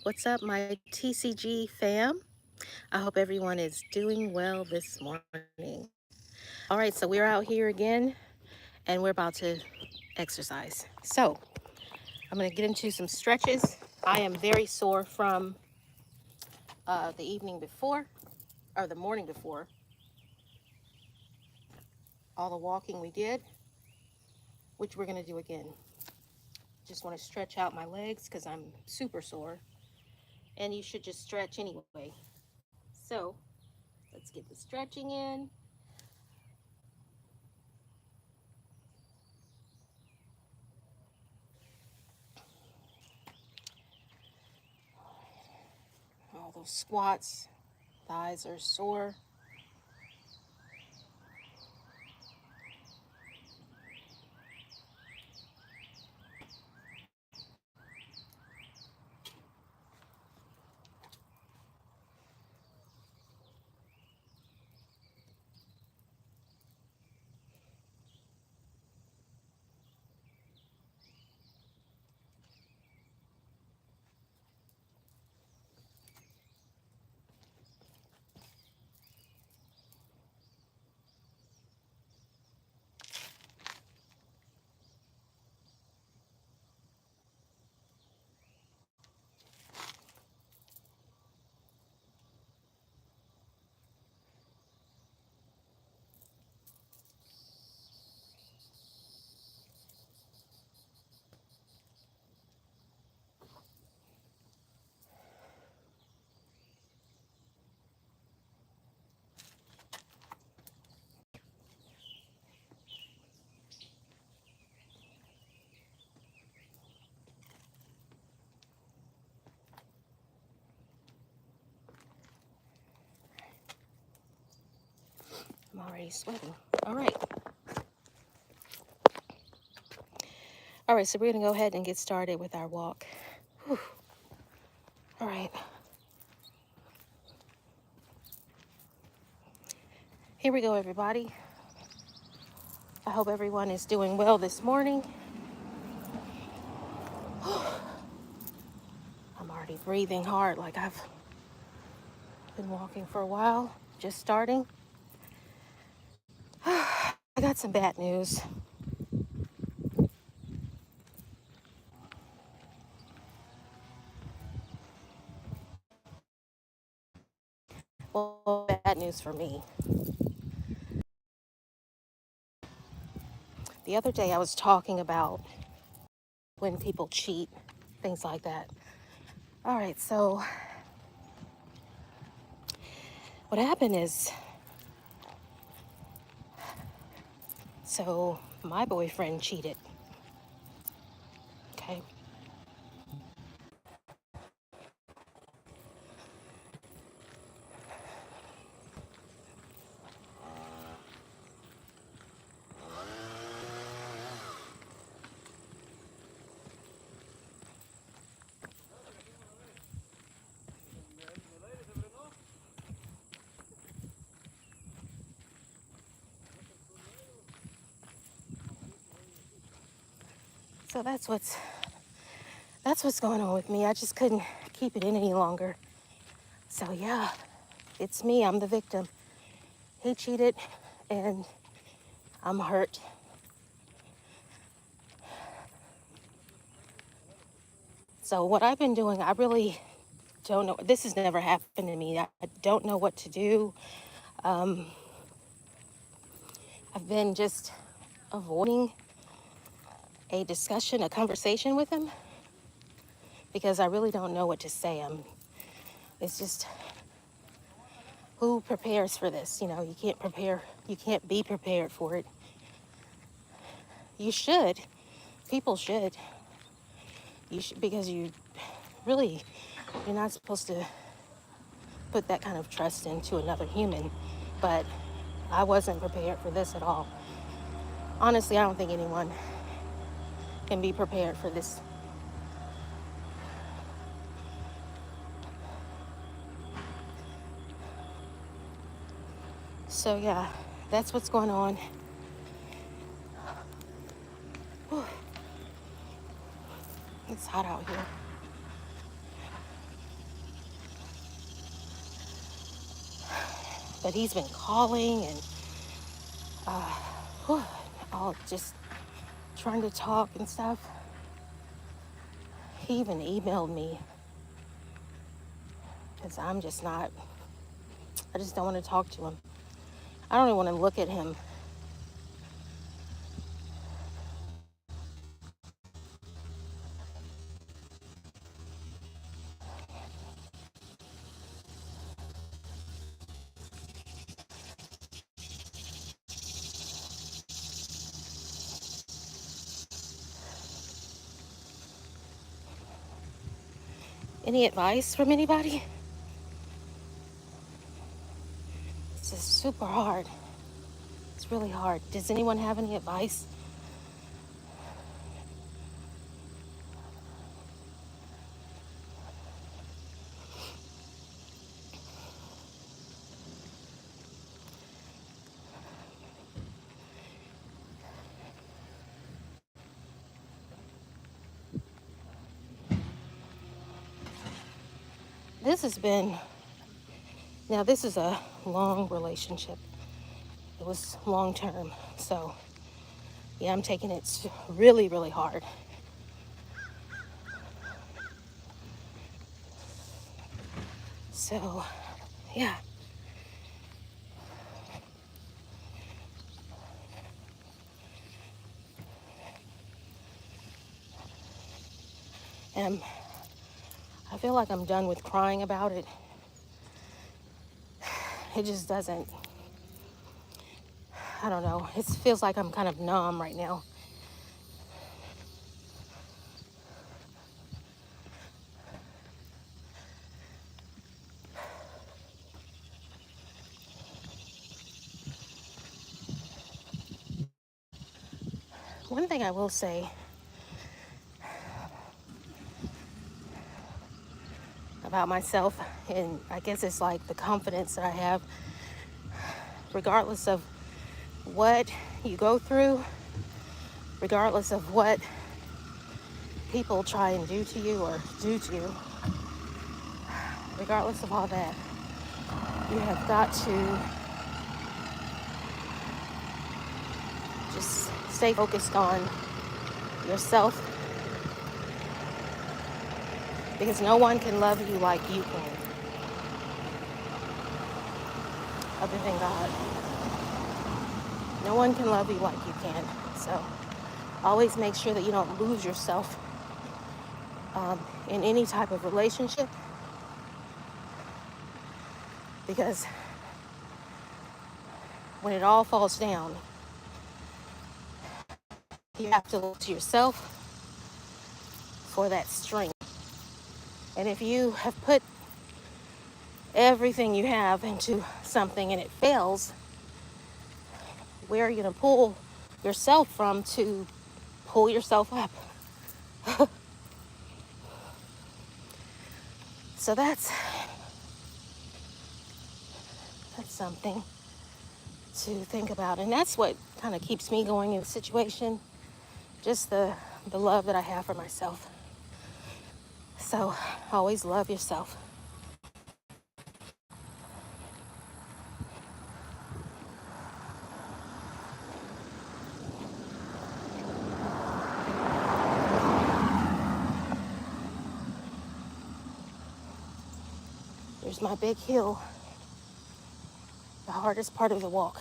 What's up, my TCG fam? I hope everyone is doing well this morning. All right, so we're out here again and we're about to exercise. So I'm going to get into some stretches. I am very sore from the evening before, or the morning before, all the walking we did, which we're going to do again. Just want to stretch out my legs because I'm super sore, and you should just stretch anyway. So let's get the stretching in. All those squats, thighs are sore. I'm already sweating. All right. All right, so we're going to go ahead and get started with our walk. Whew. All right. Here we go, everybody. I hope everyone is doing well this morning. I'm already breathing hard like I've been walking for a while, just starting. I got some bad news. Well, bad news for me. The other day I was talking about when people cheat, things like that. All right, so what happened is, my boyfriend cheated, okay? So that's what's going on with me. I just couldn't keep it in any longer. So yeah, it's me. I'm the victim. He cheated and I'm hurt. So what I've been doing, I really don't know. This has never happened to me. I don't know what to do. Um, I've been just avoiding a discussion, a conversation with him because I really don't know what to say. It's just, who prepares for this? You know, you can't prepare. You can't be prepared for it. You should. People should. You should, because you're not supposed to put that kind of trust into another human. But I wasn't prepared for this at all. Honestly, I don't think anyone can be prepared for this. So yeah, that's what's going on. Whew. It's hot out here. but he's been calling and all just trying to talk and stuff. He even emailed me because I just don't want to talk to him. I don't even want to look at him. Any advice from anybody? This is super hard. It's really hard. Does anyone have any advice? This has been, now this is a long relationship. It was long term. So yeah, I'm taking it really, really hard. So yeah. And I feel like I'm done with crying about it. It just doesn't, I don't know. It feels like I'm kind of numb right now. One thing I will say about myself, and I guess it's like the confidence that I have, regardless of what you go through, regardless of what people try and do to you or do to you, regardless of all that, you have got to just stay focused on yourself, because no one can love you like you can, other than God. No one can love you like you can. So always make sure that you don't lose yourself in any type of relationship, because when it all falls down, you have to look to yourself for that strength. And if you have put everything you have into something and it fails, where are you going to pull yourself from to pull yourself up? So that's something to think about. And that's what kind of keeps me going in the situation, just the love that I have for myself. So always love yourself. Here's my big hill, the hardest part of the walk.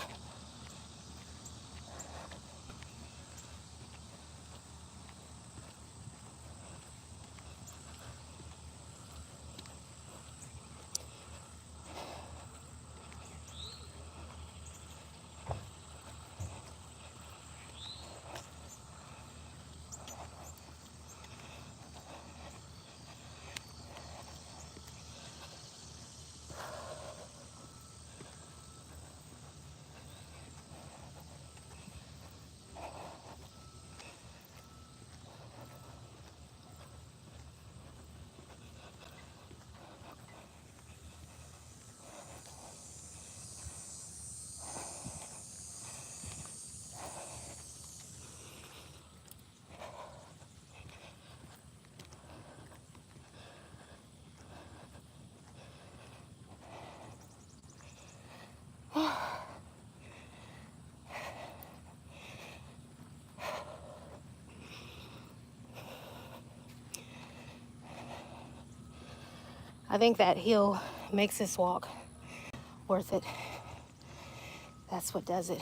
I think that hill makes this walk worth it. That's what does it.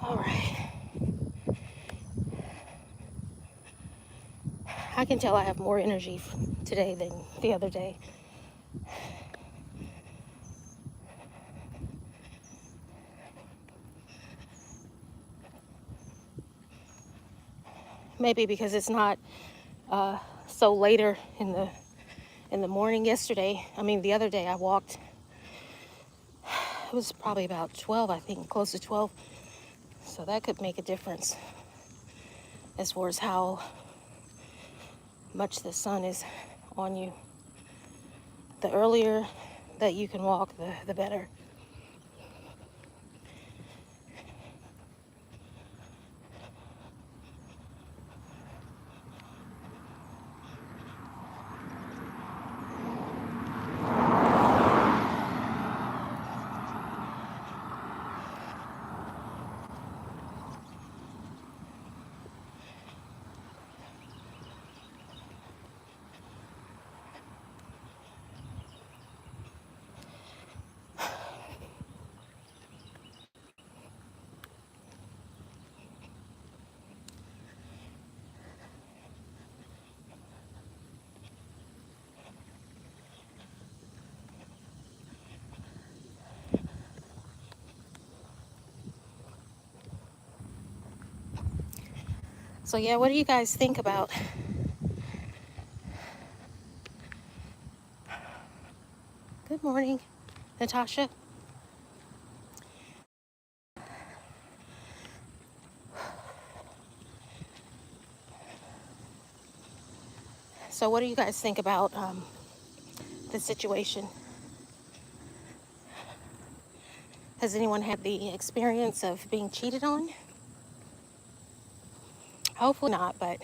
All right. I can tell I have more energy today than the other day. Maybe because it's not so later in the morning yesterday. I mean, the other day I walked. It was probably about 12, I think, close to 12. So that could make a difference as far as how much the sun is on you. The earlier that you can walk, the better. So yeah, what do you guys think about? Good morning, Natasha. So what do you guys think about the situation? Has anyone had the experience of being cheated on? Hopefully not, but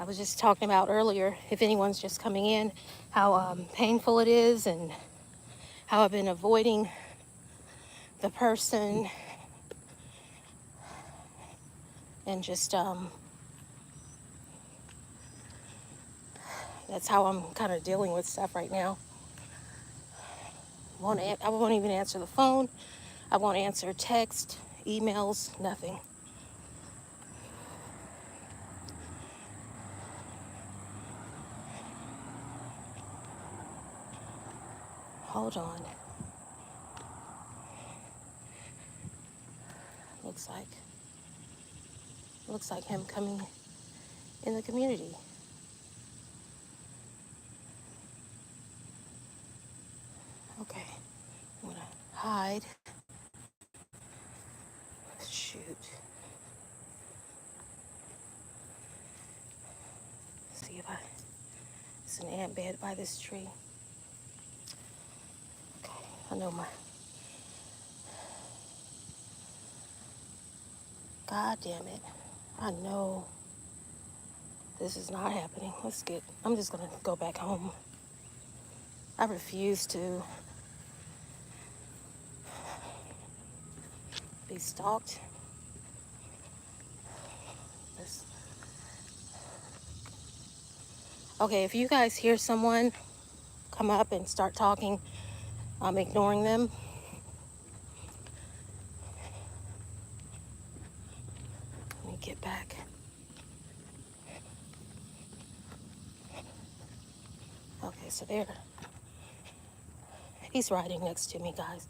I was just talking about earlier, if anyone's just coming in, how painful it is and how I've been avoiding the person and just that's how I'm kind of dealing with stuff right now. I won't even answer the phone. I won't answer text, emails, nothing. Hold on. Looks like him coming in the community. Okay, I'm gonna hide. Shoot. See if it's an ant bed by this tree. Okay, I know my. God damn it. I know this is not happening. I'm just gonna go back home. I refuse to be stalked. This. Okay, if you guys hear someone come up and start talking, I'm ignoring them. Let me get back. Okay, so there. He's riding next to me, guys.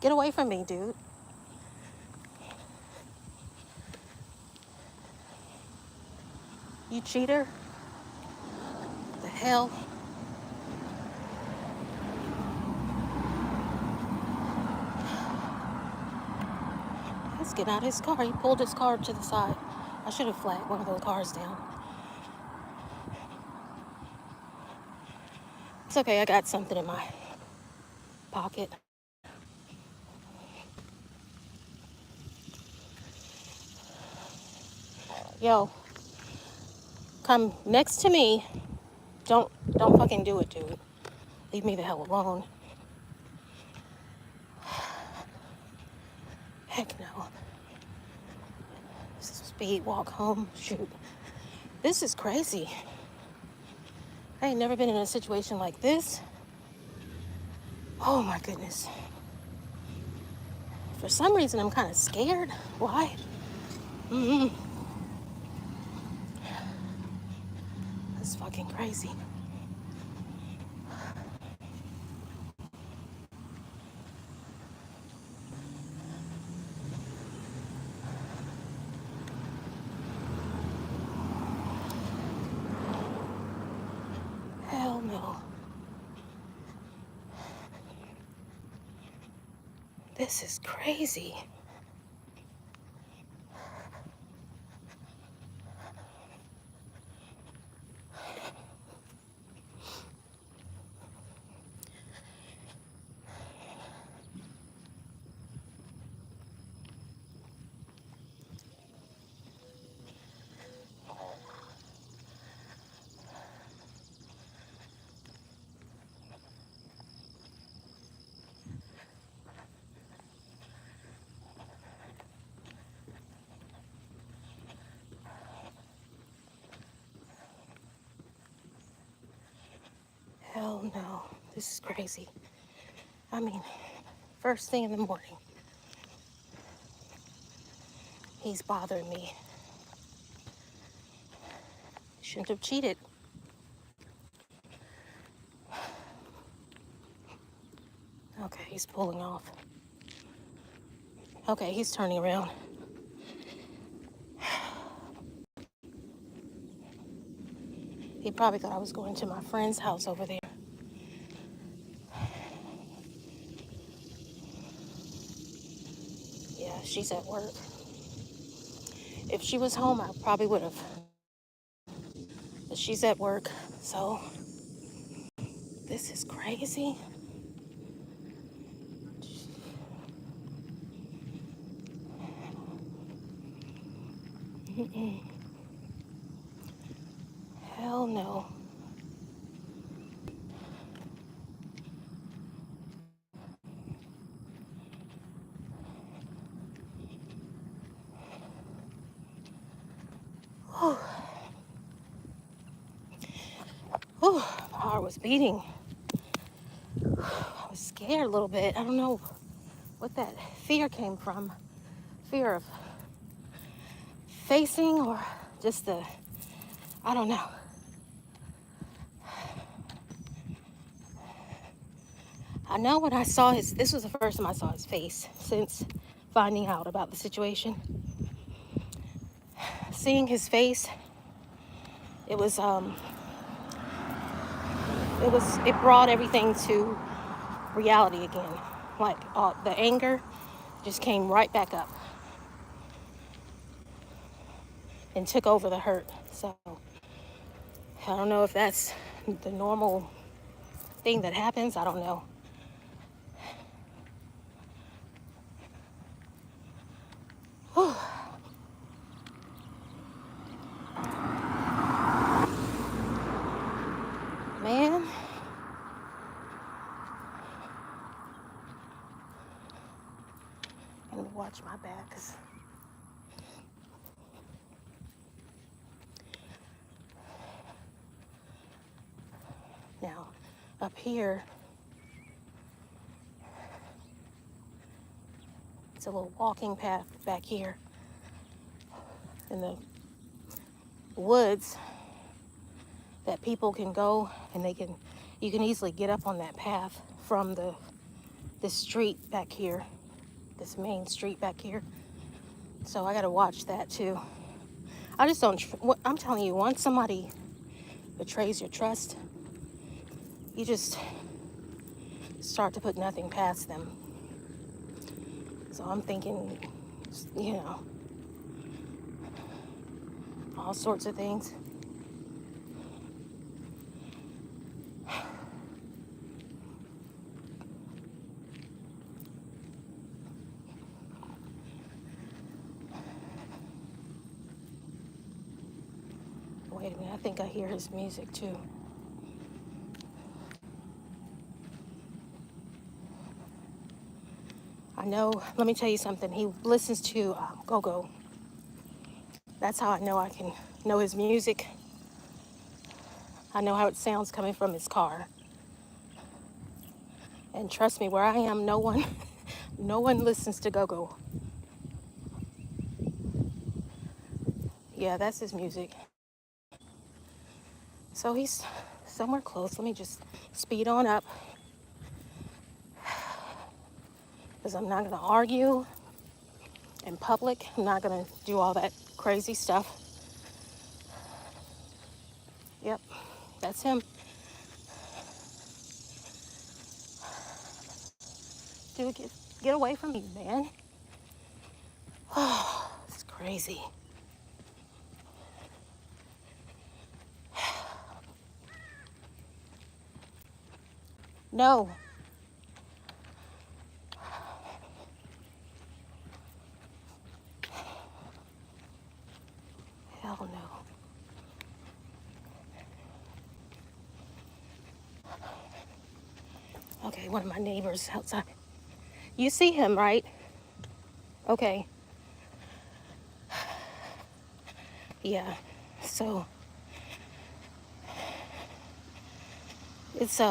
Get away from me, dude. You cheater. The hell? He's getting out of his car. He pulled his car to the side. I should have flagged one of those cars down. It's okay, I got something in my pocket. Yo, come next to me. Don't fucking do it, dude. Leave me the hell alone. Heck no. Speed walk home. Shoot. This is crazy. I ain't never been in a situation like this. Oh my goodness. For some reason, I'm kind of scared. Why? That's fucking crazy. Hell no. This is crazy. Hell no. This is crazy. I mean, first thing in the morning, he's bothering me. Shouldn't have cheated. Okay, he's pulling off. Okay, he's turning around. He probably thought I was going to my friend's house over there. Yeah, she's at work. If she was home, I probably would have. But she's at work, so this is crazy. Hell no. Whew. Whew. My heart was beating. I was scared a little bit. I don't know what that fear came from. Fear of facing or just I don't know. I know when I saw this was the first time I saw his face since finding out about the situation. Seeing his face, it brought everything to reality again. Like the anger just came right back up and took over the hurt. So I don't know if that's the normal thing that happens. I don't know. Whew. Man. I'm gonna watch my back 'cause now up here it's a little walking path back here in the woods that people can go and you can easily get up on that path from this street back here, this main street back here. So I gotta watch that too. I just don't, I'm telling you, once somebody betrays your trust, you just start to put nothing past them. So I'm thinking, all sorts of things. Wait a minute, I think I hear his music too. I know, let me tell you something. He listens to go-go. That's how I know I can know his music. I know how it sounds coming from his car. And trust me, where I am, no one listens to go-go. Yeah, that's his music. So he's somewhere close. Let me just speed on up. Because I'm not going to argue in public. I'm not going to do all that crazy stuff. Yep, that's him. Dude, get away from me, man. Oh, it's crazy. No. Hell no. Okay, one of my neighbors outside. You see him, right? Okay. Yeah. So it's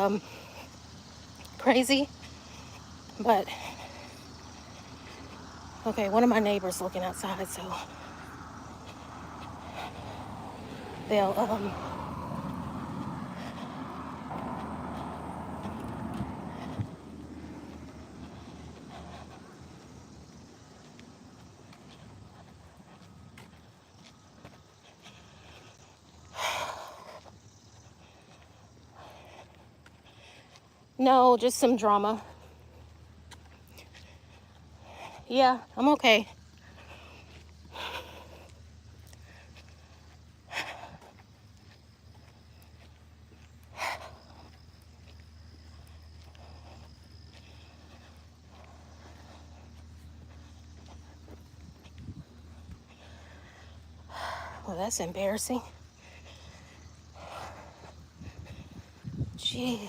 crazy, but okay, one of my neighbors looking outside, so they'll no, just some drama. Yeah, I'm okay. Oh, that's embarrassing. Gee.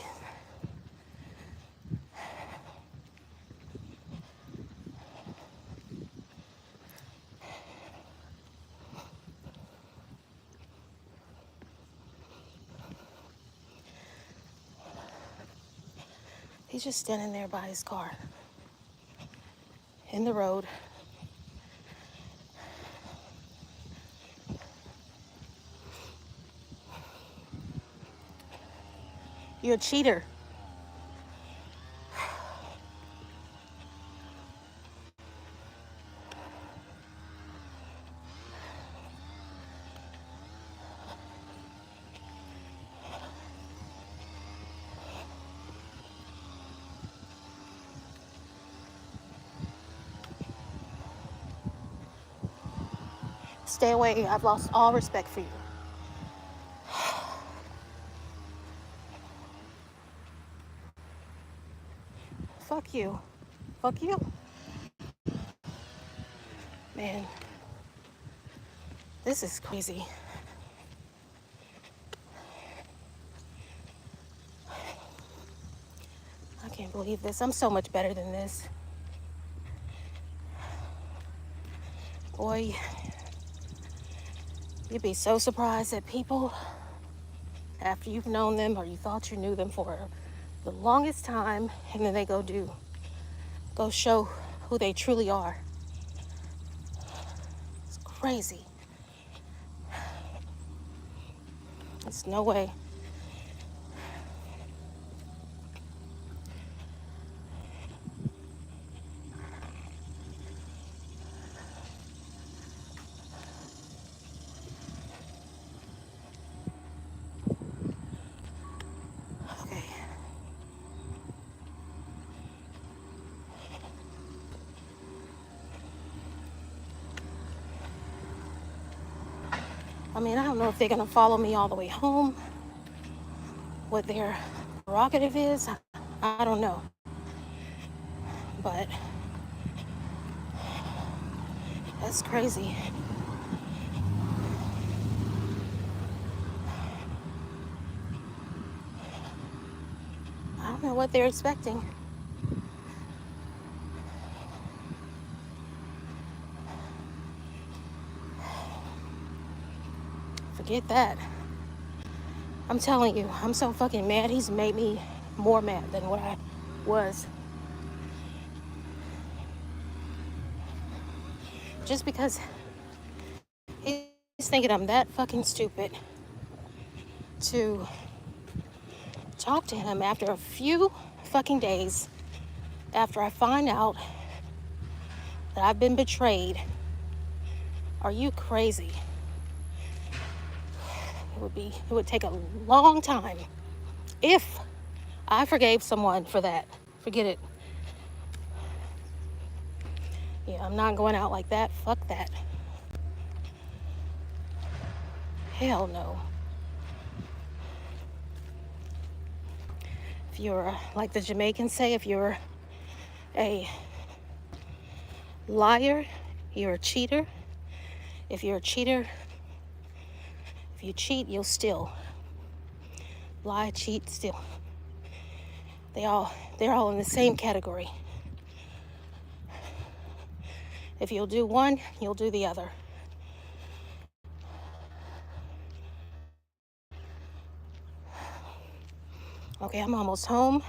He's just standing there by his car in the road. You're a cheater. Stay away. I've lost all respect for you. Fuck you. Fuck you. Man, this is crazy. I can't believe this. I'm so much better than this. Boy, you'd be so surprised at people after you've known them or you thought you knew them for the longest time, and then they go show who they truly are. It's crazy. There's no way. Okay. I mean, I don't know if they're gonna follow me all the way home, what their prerogative is. I don't know. But that's crazy. I don't know what they're expecting. Forget that. I'm telling you, I'm so fucking mad. He's made me more mad than what I was. Just because he's thinking I'm that fucking stupid to talk to him after a few fucking days after I find out that I've been betrayed. Are you crazy? It would take a long time if I forgave someone for that. Forget it. Yeah, I'm not going out like that. Fuck that. Hell no. If you're, like the Jamaicans say, if you're a liar, you're a cheater. If you're a cheater, if you cheat, you'll steal. Lie, cheat, steal. They're all in the same category. If you'll do one, you'll do the other. Okay, I'm almost home.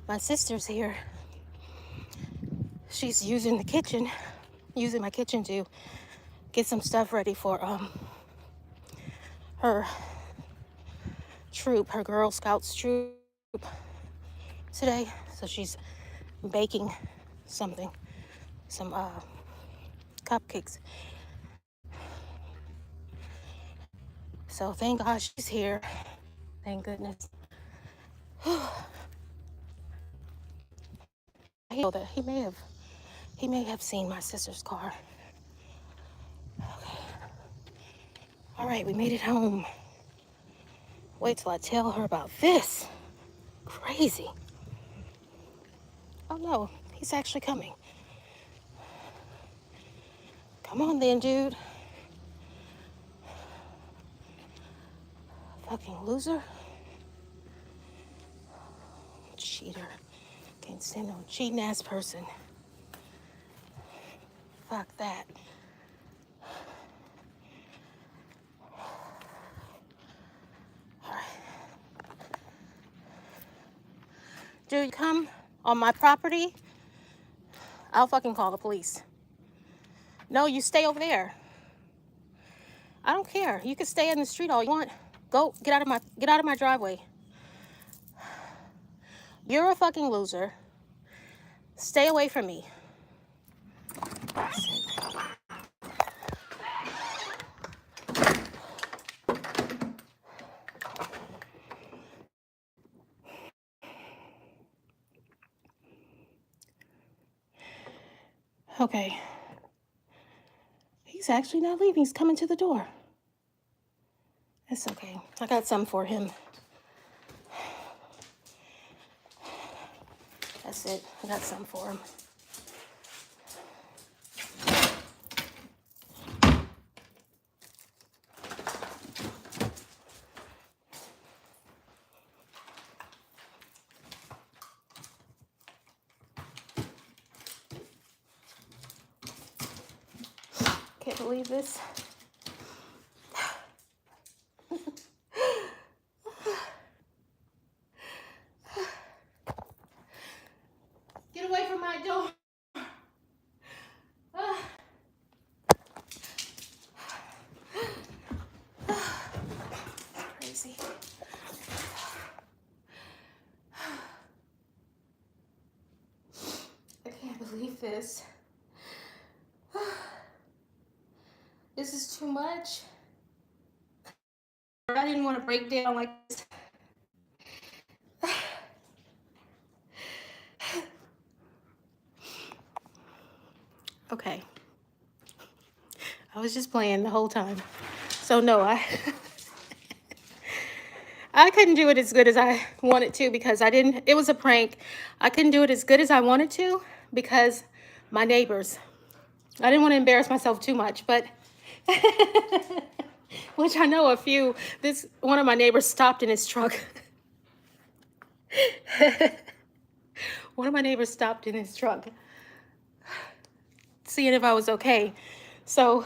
My sister's here. She's using my kitchen to get some stuff ready for her troop, her Girl Scouts troop today. So she's baking some cupcakes. So thank God she's here. Thank goodness. I know that he may have seen my sister's car. Okay. All right, we made it home. Wait till I tell her about this. Crazy. Oh no, he's actually coming. Come on then, dude. Fucking loser. Cheater. Can't stand no cheating ass person. Fuck that. Alright. Dude, you come on my property, I'll fucking call the police. No, you stay over there. I don't care. You can stay in the street all you want. Go, get out of my driveway. You're a fucking loser. Stay away from me. Okay. He's actually not leaving. He's coming to the door. It's okay. I got some for him. That's it. I got some for him. Can't believe this. Get away from my door. Crazy. I can't believe this. This is too much. I didn't want to break down like this. Okay. I was just playing the whole time. So no, I couldn't do it as good as I wanted to because it was a prank. I couldn't do it as good as I wanted to because my neighbors. I didn't want to embarrass myself too much, but which I know a few. One of my neighbors stopped in his truck. One of my neighbors stopped in his truck, seeing if I was okay. So,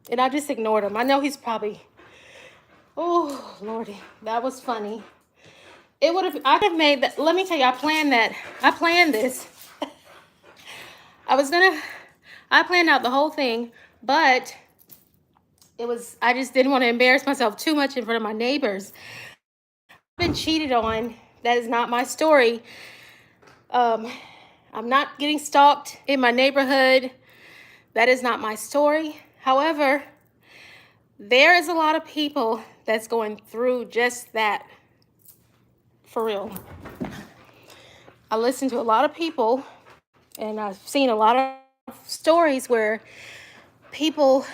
and I just ignored him. I know he's probably, oh, Lordy, that was funny. I could have made that. Let me tell you, I planned this. I planned out the whole thing, but I just didn't want to embarrass myself too much in front of my neighbors. I've been cheated on. That is not my story. I'm not getting stalked in my neighborhood. That is not my story. However, there is a lot of people that's going through just that. For real. I listen to a lot of people, and I've seen a lot of stories where people,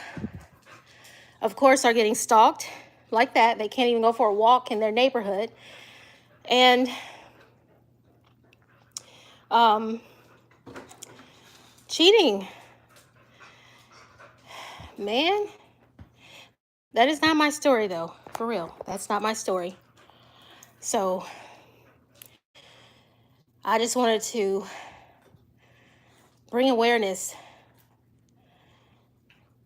of course, are getting stalked like that. They can't even go for a walk in their neighborhood. And cheating. Man, that is not my story, though. For real. That's not my story. So I just wanted to bring awareness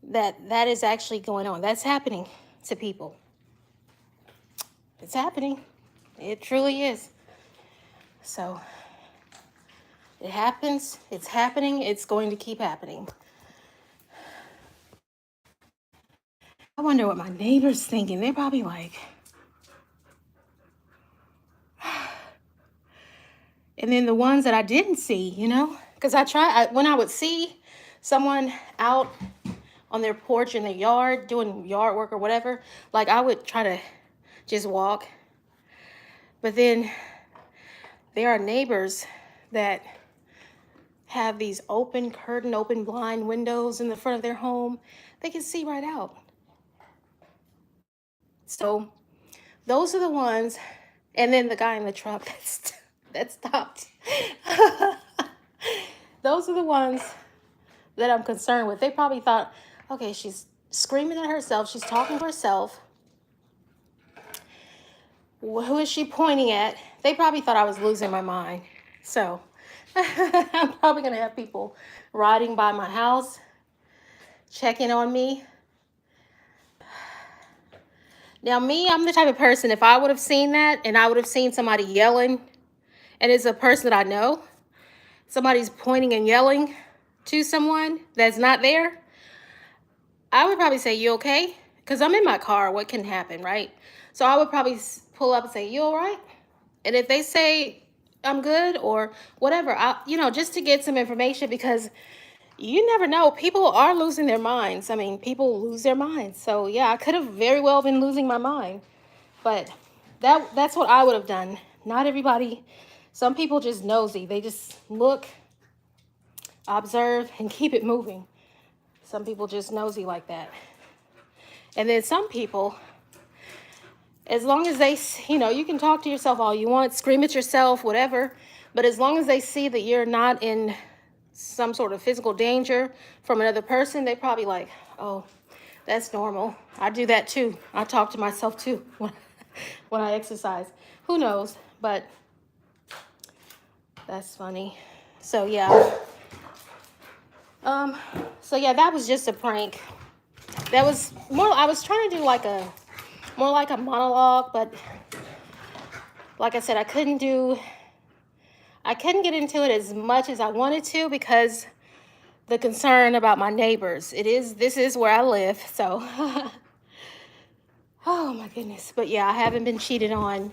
that is actually going on. That's happening to people. It's happening. It truly is. So it happens. It's happening. It's going to keep happening. I wonder what my neighbor's thinking. They're probably like, and then the ones that I didn't see, because when I would see someone out on their porch in their yard doing yard work or whatever, like I would try to just walk. But then there are neighbors that have these open blind windows in the front of their home. They can see right out. So those are the ones. And then the guy in the truck that stopped. Those are the ones that I'm concerned with. They probably thought, okay, she's screaming at herself. She's talking to herself. Who is she pointing at? They probably thought I was losing my mind. So I'm probably going to have people riding by my house, checking on me. Now, me, I'm the type of person, if I would have seen that and I would have seen somebody yelling, and it's a person that I know, somebody's pointing and yelling to someone that's not there, I would probably say, you okay? Because I'm in my car. What can happen, right? So I would probably pull up and say, you all right? And if they say I'm good or whatever, just to get some information, because you never know. People are losing their minds. I mean, people lose their minds. So yeah, I could have very well been losing my mind. But that's what I would have done. Not everybody. Some people just nosy. They just look, observe, and keep it moving. Some people just nosy like that. And then some people, as long as they, you can talk to yourself all you want, scream at yourself, whatever. But as long as they see that you're not in some sort of physical danger from another person, they probably like, oh, that's normal. I do that too. I talk to myself too when I exercise. Who knows? But that's funny. So yeah. That was just a prank. That was more, I was trying to do more like a monologue, but like I said, I couldn't get into it as much as I wanted to because the concern about my neighbors. This is where I live, so oh my goodness. But yeah, I haven't been cheated on.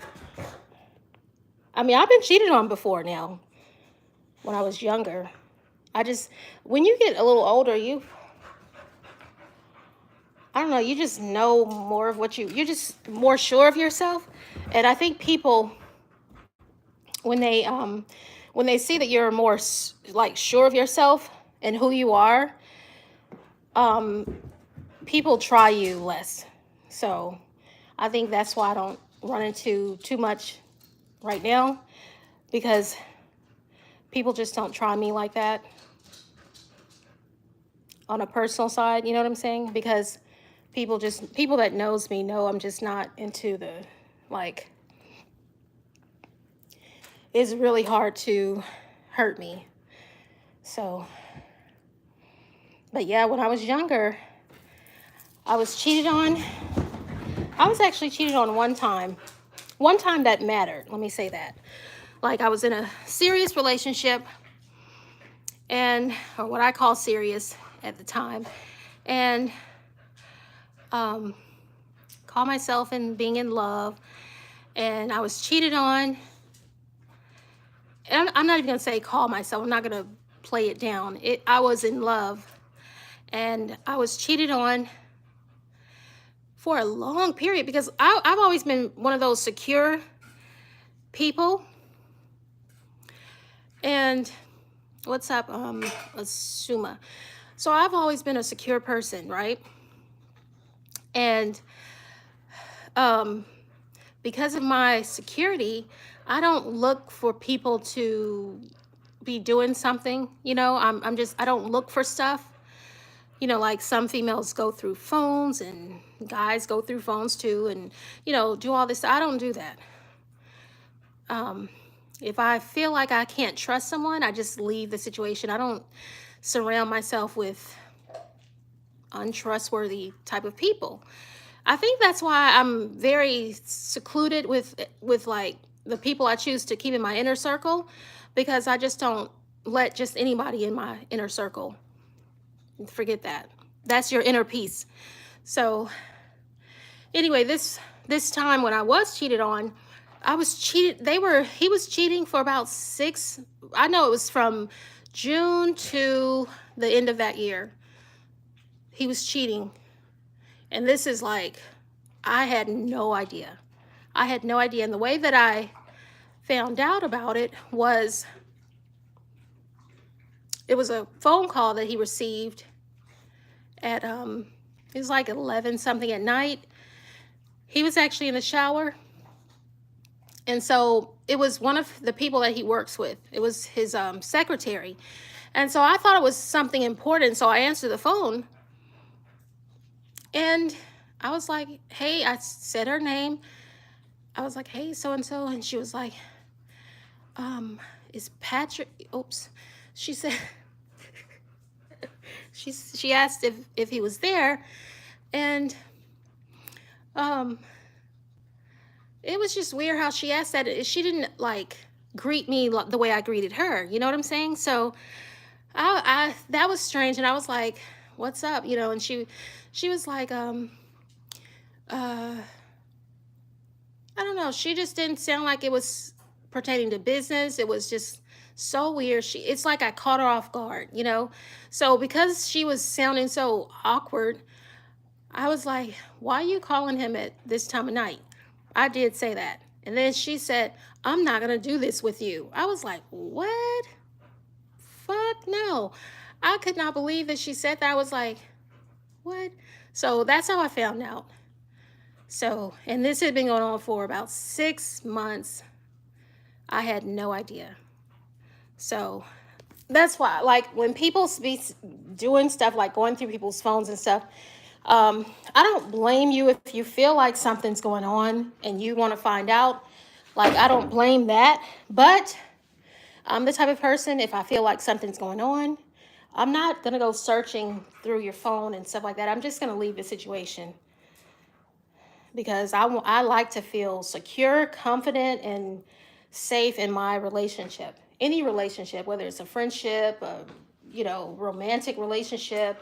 I mean, I've been cheated on before now when I was younger. When you get a little older, I don't know, you just know more of you're just more sure of yourself. And I think people, when they see that you're more like sure of yourself and who you are, people try you less. So I think that's why I don't run into too much right now, because people just don't try me like that on a personal side, you know what I'm saying? Because people that knows me know I'm just not into the, like, it's really hard to hurt me. So, but yeah, when I was younger, I was cheated on. I was actually cheated on one time that mattered, let me say that. Like, I was in a serious relationship, or what I call serious at the time, and call myself in being in love, and I was cheated on. And I'm not even gonna say call myself, I'm not gonna play it down. I was in love, and I was cheated on for a long period, because I've always been one of those secure people. And what's up, Asuma? So I've always been a secure person, right? And because of my security, I don't look for people to be doing something, I don't look for stuff. Like some females go through phones and guys go through phones too, and, do all this. I don't do that. If I feel like I can't trust someone, I just leave the situation. I don't surround myself with untrustworthy type of people. I think that's why I'm very secluded with like the people I choose to keep in my inner circle, because I just don't let just anybody in my inner circle. Forget that. That's your inner peace. So anyway, this time when I was cheated on, I was cheated. He was cheating for about I know it was from June to the end of that year. He was cheating. And this is like, I had no idea. And the way that I found out about it was a phone call that he received at, it was like 11 something at night. he was actually in the shower. And so it was one of the people that he works with. It was his secretary. And so I thought it was something important. So I answered the phone and I was like, hey, I said her name. I was like, hey, so and so. And she was like, is Patrick, oops. She said, she asked if he was there. And it was just weird how she asked that. She didn't like greet me the way I greeted her. You know what I'm saying? So I that was strange. And I was like, what's up? You know, and she was like, I don't know. She just didn't sound like it was pertaining to business. It was just so weird. It's like I caught her off guard, you know? So because she was sounding so awkward, I was like, why are you calling him at this time of night? I did say that. And then she said, I'm not going to do this with you. I was like, what? Fuck no. I could not believe that she said that. I was like, what? So that's how I found out. So, and this had been going on for about 6 months. I had no idea. So that's why, like, when people be doing stuff like going through people's phones and stuff, I don't blame you if you feel like something's going on and you want to find out. Like, I don't blame that. But I'm the type of person, if I feel like something's going on, I'm not going to go searching through your phone and stuff like that. I'm just going to leave the situation. Because I like to feel secure, confident, and safe in my relationship. Any relationship, whether it's a friendship, a romantic relationship,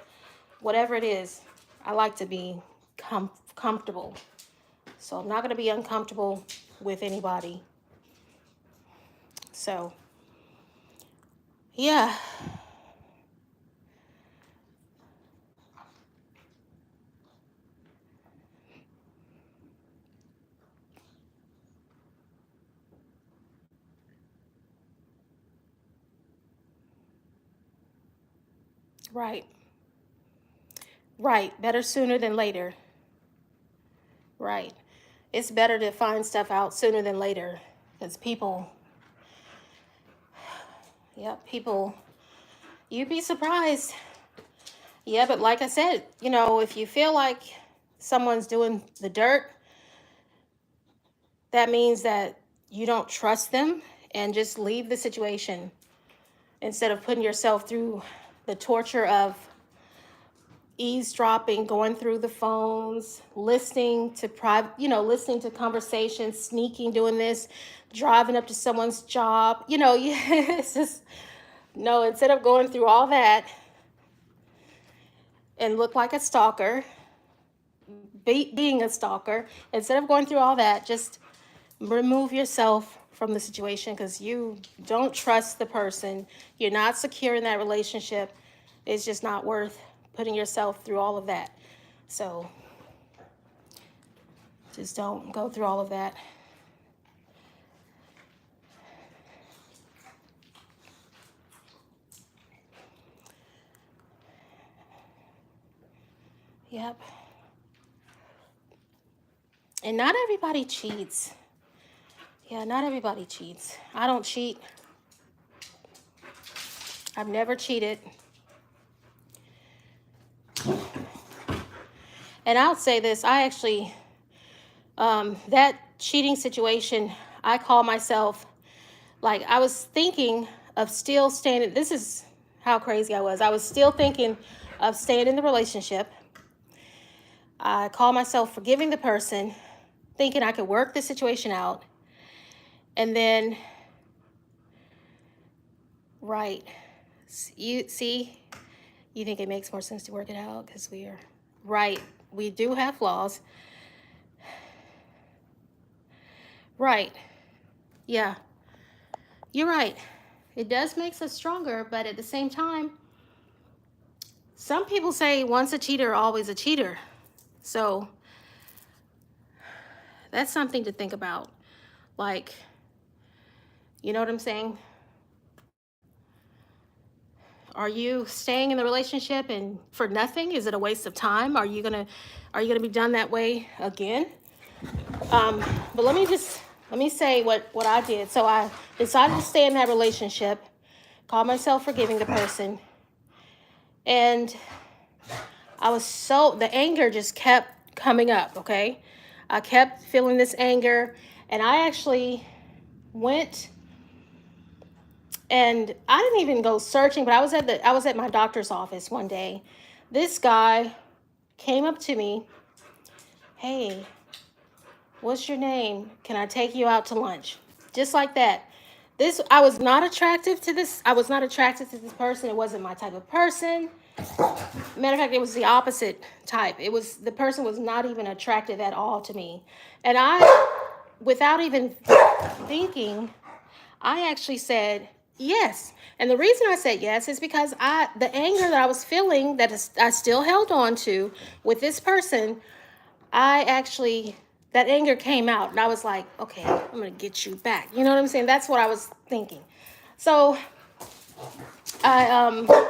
whatever it is, I like to be comfortable. So I'm not going to be uncomfortable with anybody. So, yeah. Right. Right. Better sooner than later. Right. It's better to find stuff out sooner than later. Because people, you'd be surprised. Yeah, but like I said, if you feel like someone's doing the dirt, that means that you don't trust them, and just leave the situation instead of putting yourself through the torture of eavesdropping, going through the phones, listening to listening to conversations, sneaking, doing this, driving up to someone's job. It's just, no, instead of going through all that and look like a stalker, being a stalker, instead of going through all that, just remove yourself from the situation, because you don't trust the person. You're not secure in that relationship. It's just not worth putting yourself through all of that. So just don't go through all of that. Yep. And not everybody cheats. Yeah, not everybody cheats. I don't cheat. I've never cheated. And I'll say this, I actually, that cheating situation, I call myself, like, I was thinking of still staying, this is how crazy I was. I was still thinking of staying in the relationship. I call myself forgiving the person, thinking I could work the situation out. And then, right, you think it makes more sense to work it out because we are, right, we do have flaws. Right. Yeah. You're right. It does make us stronger, but at the same time, some people say once a cheater, always a cheater. So that's something to think about. Like, you know what I'm saying? Are you staying in the relationship and for nothing? Is it a waste of time? Are you gonna be done that way again? But let me say what I did. So I decided to stay in that relationship, call myself forgiving the person, and the anger just kept coming up, okay? I kept feeling this anger, and I actually went, and I didn't even go searching, but I was at my doctor's office one day. This guy came up to me, "Hey, what's your name? Can I take you out to lunch?" Just like that. I was not attractive to this. I was not attracted to this person. It wasn't my type of person. Matter of fact, it was the opposite type. The person was not even attractive at all to me. And without even thinking, I actually said yes. And the reason I said yes is because the anger that I was feeling I still held on to with this person, that anger came out, and I was like, okay, I'm gonna get you back. You know what I'm saying? That's what I was thinking. So I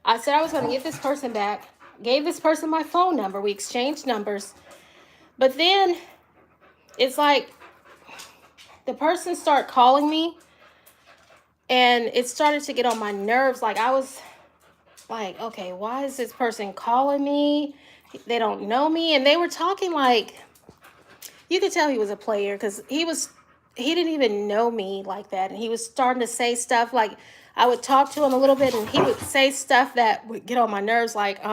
I said I was gonna get this person back, gave this person my phone number, we exchanged numbers, but then it's like the person started calling me, and it started to get on my nerves. Like, I was like, okay, why is this person calling me? They don't know me. And they were talking like, you could tell he was a player, because he didn't even know me like that. And he was starting to say stuff like, I would talk to him a little bit, and he would say stuff that would get on my nerves, like,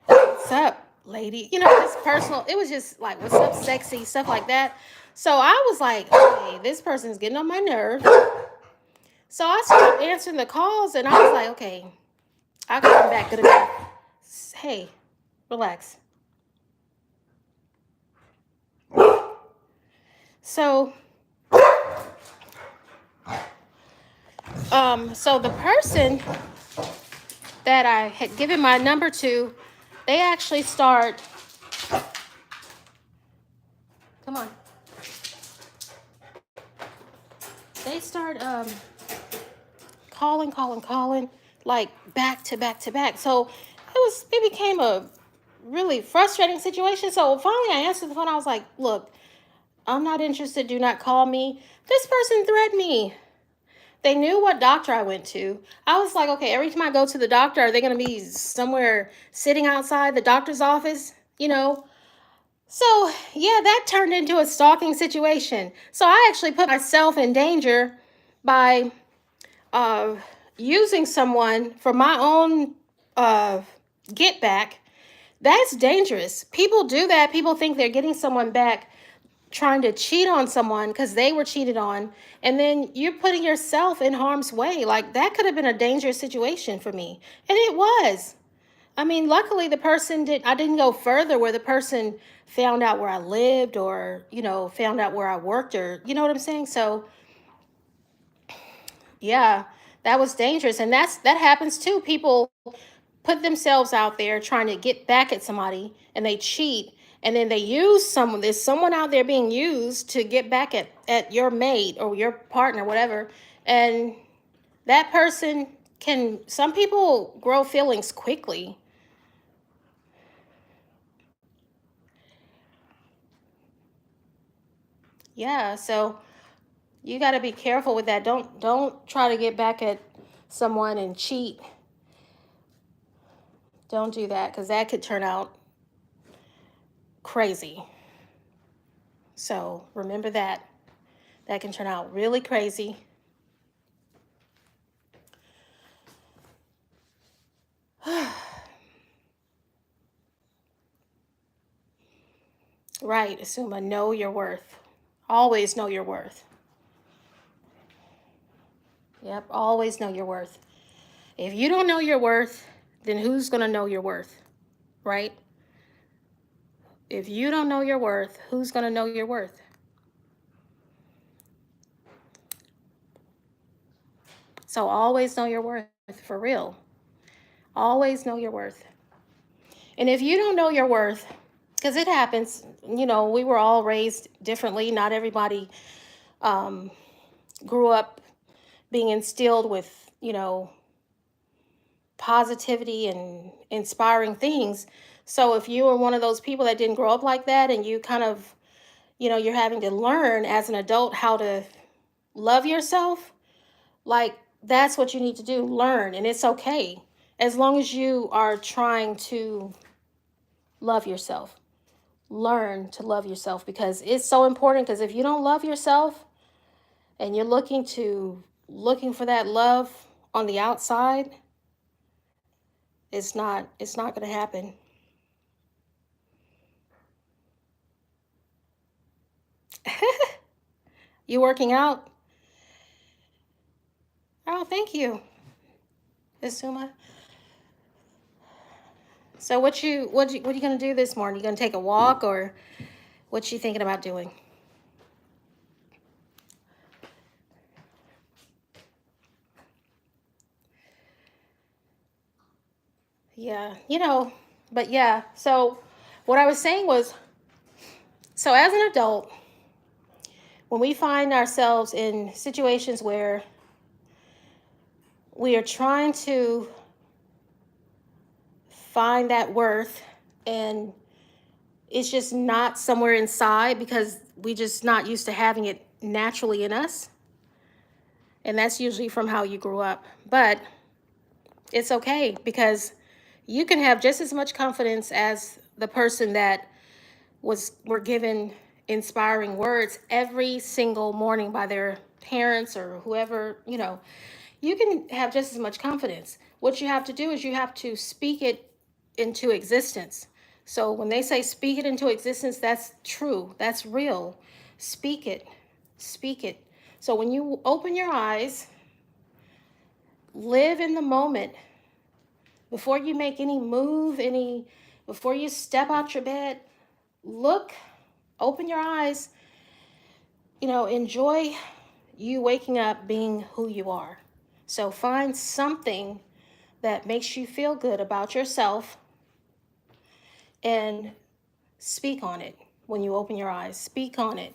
what's up, lady? You know, just personal. It was just like, what's up, sexy, stuff like that. So I was like, okay, this person's getting on my nerves. So I started answering the calls, and I was like, okay, I'll come back good enough. Hey, relax. So, so the person that I had given my number to, they actually start, come on. They start calling, like back to back to back. So it became a really frustrating situation. So finally I answered the phone. I was like, look, I'm not interested. Do not call me. This person threatened me. They knew what doctor I went to. I was like, okay, every time I go to the doctor, are they going to be somewhere sitting outside the doctor's office? You know? So, yeah, that turned into a stalking situation. So I actually put myself in danger by uh, using someone for my own get back. That's dangerous. People do that. People think they're getting someone back, trying to cheat on someone because they were cheated on, and then you're putting yourself in harm's way. Like, that could have been a dangerous situation for me, and it was. I mean, luckily I didn't go further where the person found out where I lived, or found out where I worked, or you know what I'm saying. So yeah, that was dangerous, and that happens too. People put themselves out there trying to get back at somebody, and they cheat, and then they use someone. There's someone out there being used to get back at your mate or your partner, whatever. And that person some people grow feelings quickly. Yeah, so you got to be careful with that. Don't try to get back at someone and cheat. Don't do that, because that could turn out crazy. So remember that. That can turn out really crazy. Right, Asuma, know your worth. Always know your worth. Yep, always know your worth. If you don't know your worth, then who's going to know your worth? Right? If you don't know your worth, who's going to know your worth? So always know your worth, for real. Always know your worth. And if you don't know your worth, because it happens, we were all raised differently. Not everybody grew up being instilled with, positivity and inspiring things. So if you are one of those people that didn't grow up like that, and you kind of, you're having to learn as an adult how to love yourself, like that's what you need to do, learn. And it's okay as long as you are trying to love yourself. Learn to love yourself, because it's so important. Because if you don't love yourself and you're looking for that love on the outside, it's not going to happen. You working out? Oh, thank you, Isuma. So what you gonna do this morning? You gonna take a walk, or what you thinking about doing? Yeah, but yeah. So what I was saying was, so as an adult, when we find ourselves in situations where we are trying to find that worth, and it's just not somewhere inside because we just not used to having it naturally in us, and that's usually from how you grew up. But it's okay, because you can have just as much confidence as the person that were given inspiring words every single morning by their parents or whoever. You can have just as much confidence. What you have to do is you have to speak it into existence. So when they say speak it into existence, that's true, that's real. Speak it. Speak it. So when you open your eyes, live in the moment. Before you make any move, before you step out your bed, look, open your eyes, enjoy you waking up being who you are. So find something that makes you feel good about yourself and speak on it. When you open your eyes, speak on it.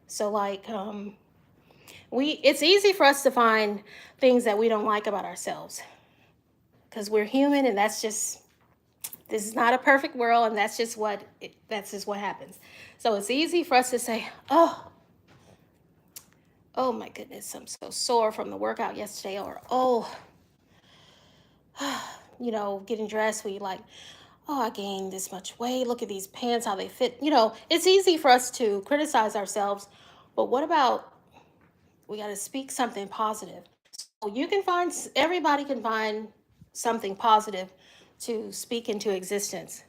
So like, it's easy for us to find things that we don't like about ourselves, because we're human, and this is not a perfect world, and that's just what happens. So it's easy for us to say, oh my goodness, I'm so sore from the workout yesterday, or getting dressed, we like, oh, I gained this much weight, look at these pants, how they fit. It's easy for us to criticize ourselves, but what about, we got to speak something positive. So everybody can find something positive to speak into existence.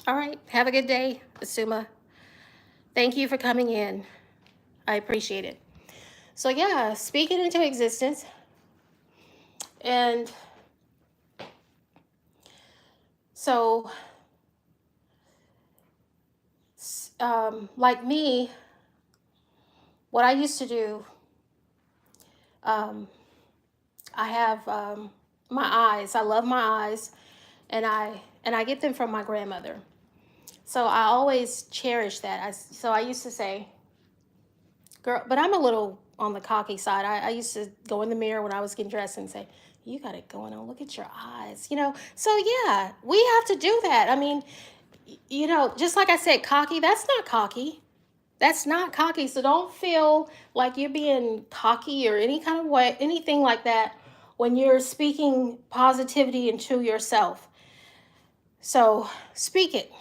All right, have a good day, Asuma. Thank you for coming in. I appreciate it. So yeah, speak it into existence. And so, like me, what I used to do, um, I have my eyes. I love my eyes, and I get them from my grandmother. So I always cherish that. So I used to say, girl, but I'm a little on the cocky side. I used to go in the mirror when I was getting dressed and say, you got it going on. Look at your eyes. So yeah, we have to do that. I mean, just like I said, cocky, that's not cocky. That's not cocky. So don't feel like you're being cocky or any kind of way, anything like that, when you're speaking positivity into yourself. So speak it.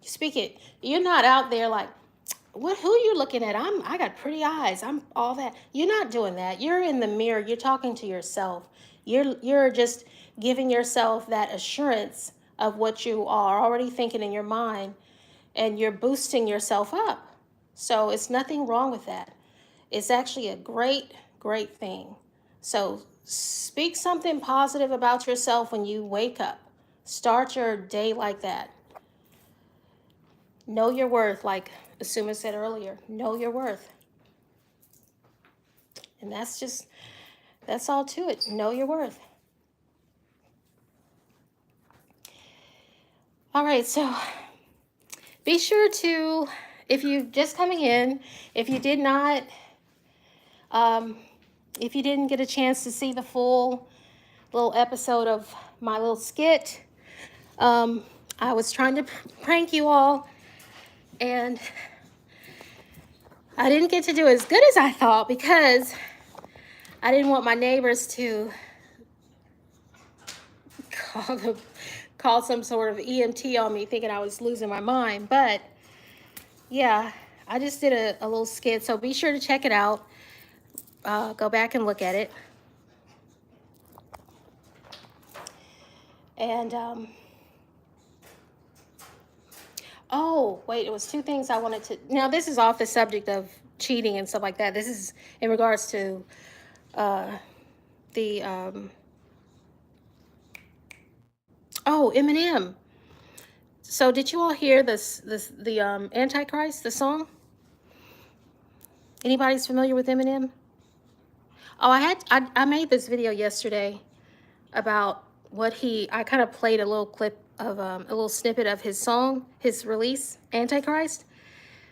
Speak it. You're not out there like, who are you looking at? I got pretty eyes. I'm all that. You're not doing that. You're in the mirror. You're talking to yourself. You're just giving yourself that assurance of what you are already thinking in your mind, and you're boosting yourself up. So it's nothing wrong with that. It's actually a great, great thing. So speak something positive about yourself when you wake up. Start your day like that. Know your worth, like Asuma said earlier. Know your worth. And that's all to it. Know your worth. All right, so Be sure to, if you're just coming in, if you did not, um, if you didn't get a chance to see the full little episode of my little skit, I was trying to prank you all, and I didn't get to do as good as I thought because I didn't want my neighbors to call some sort of EMT on me thinking I was losing my mind. But yeah, I just did a little skit, so be sure to check it out. Go back and look at it. And oh wait, it was two things I wanted to. Now this is off the subject of cheating and stuff like that. This is in regards to the oh, Eminem. So did you all hear the Antichrist, the song? Anybody's familiar with Eminem? Oh, I made this video yesterday about what I kind of played a little clip of a little snippet of his song, his release, Antichrist,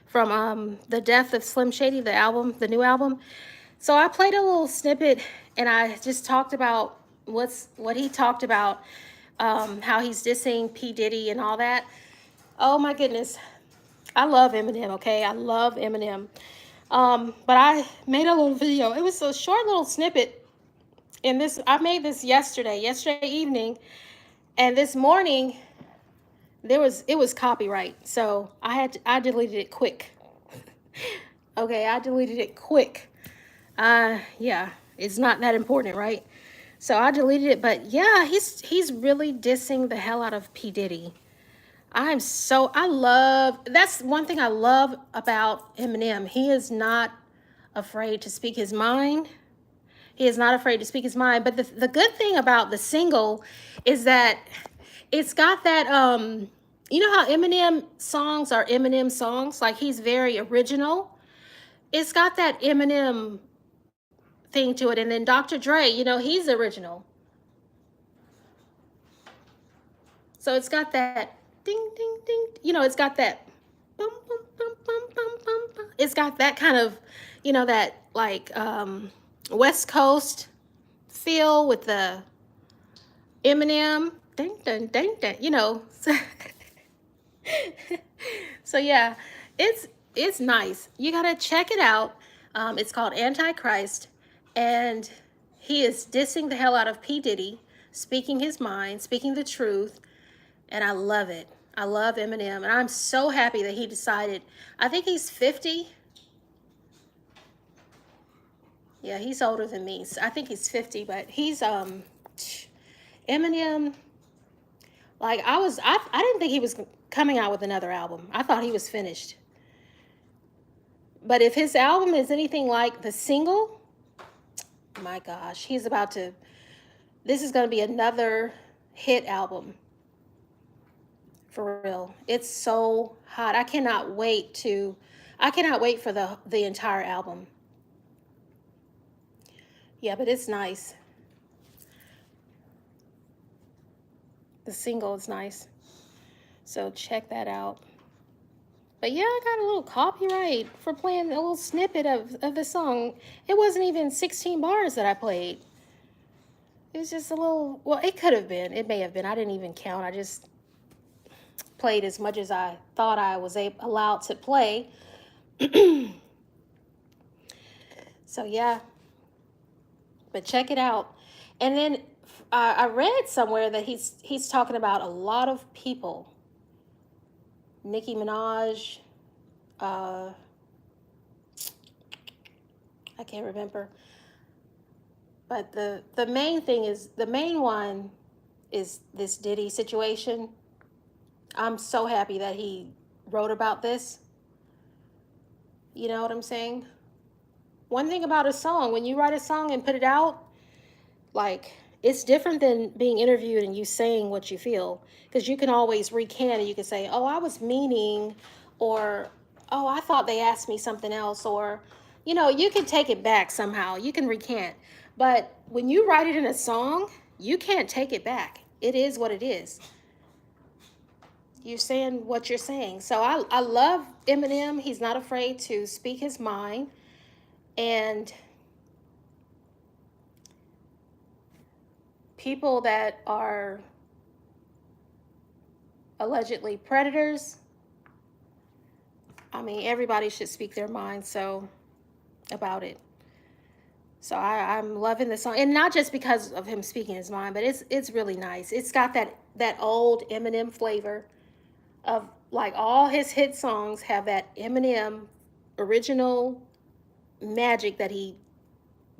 from The Death of Slim Shady, the album, the new album. So I played a little snippet and I just talked about what he talked about, how he's dissing P. Diddy and all that. Oh my goodness. I love Eminem, okay? I love Eminem. But I made a little video. It was a short little snippet. And I made this yesterday evening. And this morning, it was copyright. So I deleted it quick. Okay, I deleted it quick. Yeah, it's not that important, right? So I deleted it, but yeah, he's really dissing the hell out of P. Diddy. That's one thing I love about Eminem. He is not afraid to speak his mind. He is not afraid to speak his mind. But the good thing about the single is that it's got that, you know how Eminem songs are Eminem songs? Like, he's very original. It's got that Eminem thing to it. And then Dr. Dre, you know, he's original. So it's got that ding, ding, ding. You know, it's got that bum, bum, bum, bum, bum, bum, bum. It's got that kind of, you know, that like West Coast feel with the Eminem. Ding, ding, ding, ding. You know. So yeah, it's nice. You gotta check it out. It's called Antichrist, and he is dissing the hell out of P. Diddy, speaking his mind, speaking the truth, and I love it. I love Eminem, and I'm so happy that he decided. I think he's 50. Yeah, he's older than me. So I think he's 50, but he's Eminem. Like I didn't think he was coming out with another album. I thought he was finished. But if his album is anything like the single, my gosh, this is going to be another hit album. For real. It's so hot. I cannot wait for the entire album. Yeah, but it's nice. The single is nice. So check that out. But yeah, I got a little copyright for playing a little snippet of the song. It wasn't even 16 bars that I played. It was just a little, well, it could have been. It may have been. I didn't even count. I just played as much as I thought I was allowed to play. So yeah. But check it out. And then I read somewhere that he's talking about a lot of people. Nicki Minaj, I can't remember. But the main one is this Diddy situation. I'm so happy that he wrote about this. You know what I'm saying? One thing about a song, when you write a song and put it out, like, it's different than being interviewed and you saying what you feel. Because you can always recant and you can say, oh, I was meaning, or, oh, I thought they asked me something else, or, you know, you can take it back somehow. You can recant. But when you write it in a song, you can't take it back. It is what it is. you're saying what you're saying. So I love Eminem. He's not afraid to speak his mind. And people that are allegedly predators, I mean, everybody should speak their mind so about it. So I'm loving the song, and not just because of him speaking his mind, but it's really nice. It's got that old Eminem flavor of, like, all his hit songs have that Eminem original magic that he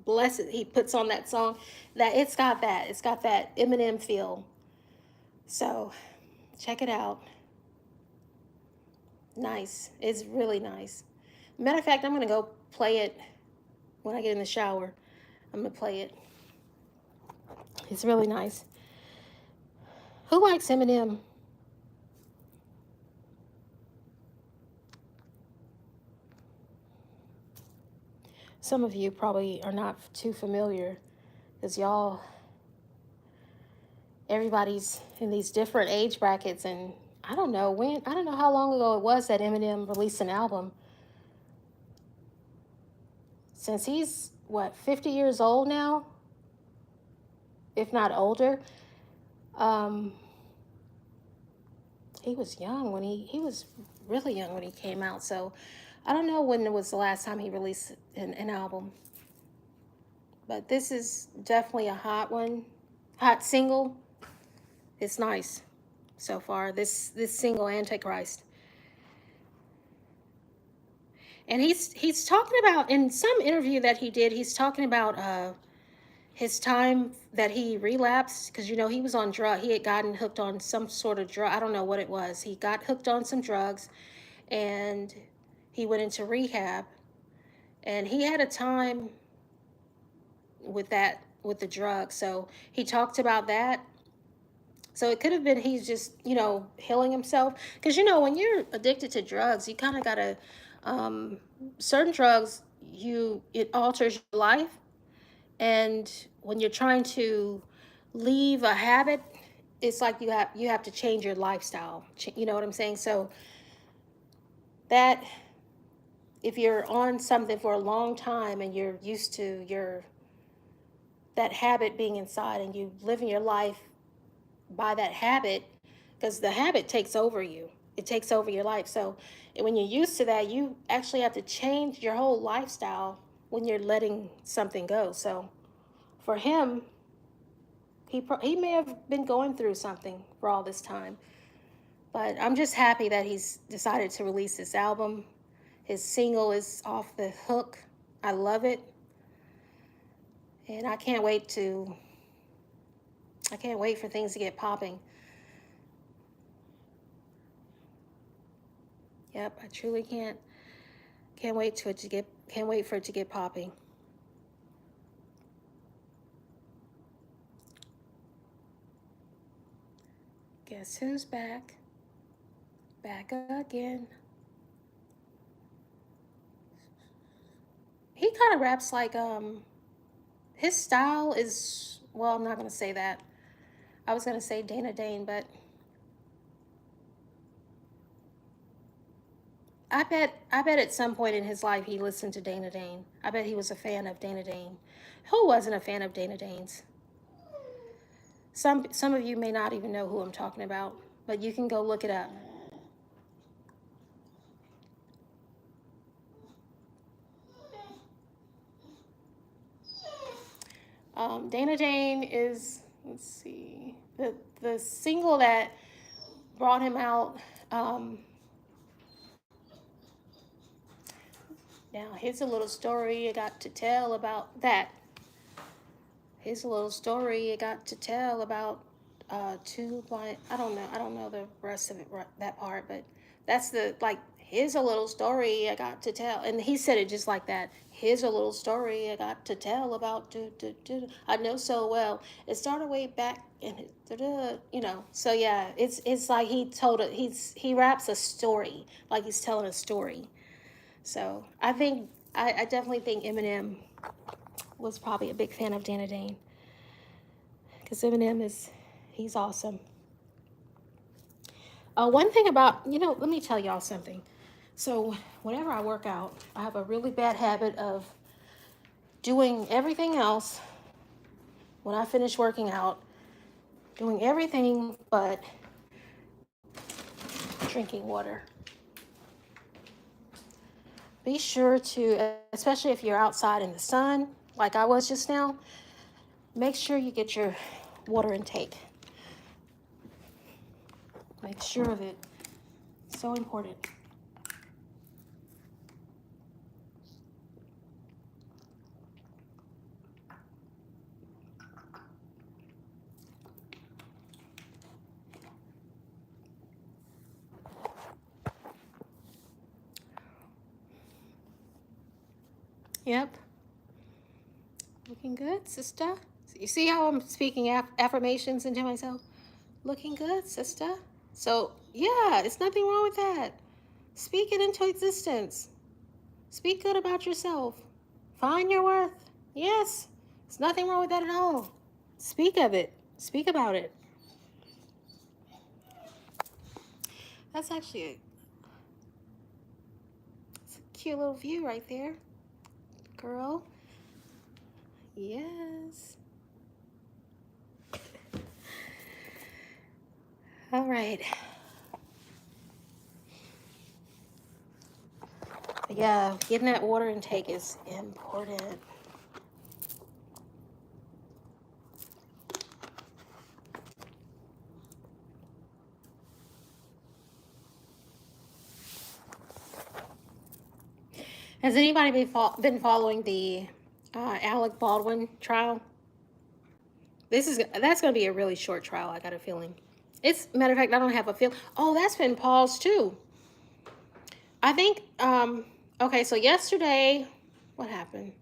puts on that song. That it's got that Eminem feel. So check it out. Nice. It's really nice. Matter of fact, I'm gonna go play it when I get in the shower. I'm gonna play it. It's really nice. Who likes Eminem? Some of you probably are not too familiar, because everybody's in these different age brackets, and I don't know how long ago it was that Eminem released an album. Since he's, what, 50 years old now, if not older. Um, he was young when he was really young when he came out. So I don't know when it was the last time he released an album. But this is definitely a hot single. It's nice so far. This single, Antichrist. And he's talking about, in some interview that he did, he's talking about his time that he relapsed, because he was on drug. He had gotten hooked on some sort of drug. I don't know what it was. He got hooked on some drugs, and he went into rehab, and he had a time with the drug. So he talked about that. So it could have been he's just healing himself, because when you're addicted to drugs, you kind of gotta certain drugs, it alters your life. And when you're trying to leave a habit, it's like you have to change your lifestyle. You know what I'm saying? So that, if you're on something for a long time and you're used to that habit being inside, and you living your life by that habit, because the habit takes over you. It takes over your life. So when you're used to that, you actually have to change your whole lifestyle when you're letting something go. So for him, he may have been going through something for all this time. But I'm just happy that he's decided to release this album. His single is off the hook. I love it. And I can't wait for things to get popping. Yep, I truly can't wait for it to get popping. Guess who's back? Back again. He kind of raps like his style is, well, I'm not gonna say that. I was gonna say Dana Dane, but I bet at some point in his life he listened to Dana Dane. I bet he was a fan of Dana Dane. Who wasn't a fan of Dana Dane's? Some of you may not even know who I'm talking about, but you can go look it up. Dana Dane is, let's see, the single that brought him out. Now, here's a little story I got to tell about that. Here's a little story I got to tell about two blind. I don't know the rest of it, that part, but that's here's a little story I got to tell. And he said it just like that. Here's a little story I got to tell about I know so well. It started way back in So yeah, it's like he raps a story, like he's telling a story. So I definitely think Eminem was probably a big fan of Dana Dane, because he's awesome. One thing about, let me tell y'all something. So, whenever I work out, I have a really bad habit of doing everything else when I finish working out, doing everything but drinking water. Be sure to, especially if you're outside in the sun, like I was just now, make sure you get your water intake. Make sure of it. It's so important. Yep. Looking good, sister. You see how I'm speaking affirmations into myself? Looking good, sister. So, yeah, it's nothing wrong with that. Speak it into existence. Speak good about yourself. Find your worth. Yes, there's nothing wrong with that at all. Speak of it. Speak about it. That's actually it's a cute little view right there, girl. Yes. All right. Yeah, getting that water intake is important. Has anybody been following the Alec Baldwin trial? That's going to be a really short trial. I got a feeling. It's matter of fact, I don't have a feel. Oh, that's been paused too. I think. Okay, so yesterday, what happened?